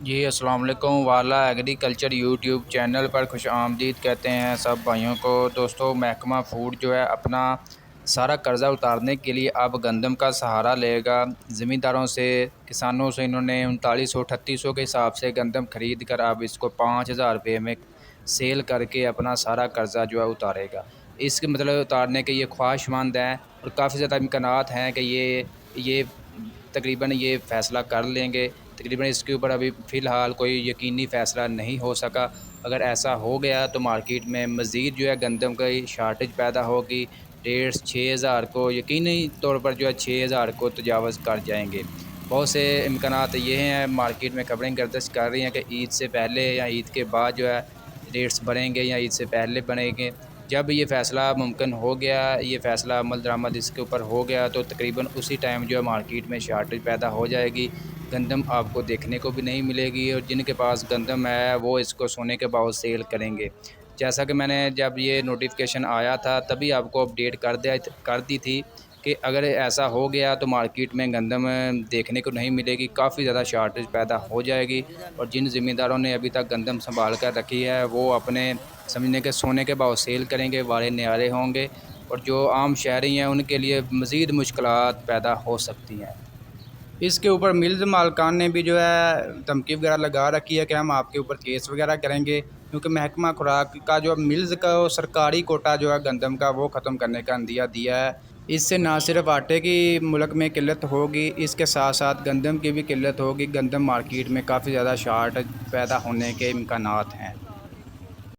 جی السلام علیکم والا ایگریکلچر یوٹیوب چینل پر خوش آمدید کہتے ہیں سب بھائیوں کو۔ دوستو محکمہ فوڈ جو ہے اپنا سارا قرضہ اتارنے کے لیے اب گندم کا سہارا لے گا۔ زمینداروں سے کسانوں سے انہوں نے 3900-3800 کے حساب سے گندم خرید کر اب اس کو 5000 روپے میں سیل کر کے اپنا سارا قرضہ جو ہے اتارے گا۔ اس کے مطلب اتارنے کے یہ خواہش مند ہیں اور کافی زیادہ امکانات ہیں کہ یہ تقریباً یہ فیصلہ کر لیں گے۔ تقریباً اس کے اوپر ابھی فی الحال کوئی یقینی فیصلہ نہیں ہو سکا۔ اگر ایسا ہو گیا تو مارکیٹ میں مزید جو ہے گندم کی شارٹیج پیدا ہوگی، ریٹس 6000 کو یقینی طور پر جو ہے 6000 کو تجاوز کر جائیں گے۔ بہت سے امکانات یہ ہیں، مارکیٹ میں خبریں گردش کر رہی ہیں کہ عید سے پہلے یا عید کے بعد جو ہے ریٹس بڑھیں گے یا عید سے پہلے بڑھیں گے۔ جب یہ فیصلہ ممکن ہو گیا، یہ فیصلہ عمل درآمد اس کے اوپر ہو گیا تو تقریباً اسی ٹائم جو ہے مارکیٹ میں شارٹیج پیدا ہو جائے گی۔ گندم آپ کو دیکھنے کو بھی نہیں ملے گی اور جن کے پاس گندم ہے وہ اس کو سونے کے بھاؤ سیل کریں گے۔ جیسا کہ میں نے جب یہ نوٹیفیکیشن آیا تھا تبھی آپ کو اپڈیٹ کر دی تھی کہ اگر ایسا ہو گیا تو مارکیٹ میں گندم دیکھنے کو نہیں ملے گی، کافی زیادہ شارٹیج پیدا ہو جائے گی۔ اور جن زمینداروں نے ابھی تک گندم سنبھال کر رکھی ہے وہ اپنے سمجھنے کے سونے کے بھاؤ سیل کریں گے، والے نیارے ہوں گے، اور جو عام شہری ہیں ان کے لیے مزید مشکلات پیدا ہو سکتی ہیں۔ اس کے اوپر ملز مالکان نے بھی جو ہے دھمکی وغیرہ لگا رکھی ہے کہ ہم آپ کے اوپر کیس وغیرہ کریں گے، کیونکہ محکمہ خوراک کا جو ملز کا سرکاری کوٹا جو ہے گندم کا وہ ختم کرنے کا عندیہ دیا ہے۔ اس سے نہ صرف آٹے کی ملک میں قلت ہوگی، اس کے ساتھ ساتھ گندم کی بھی قلت ہوگی۔ گندم مارکیٹ میں کافی زیادہ شارٹ پیدا ہونے کے امکانات ہیں۔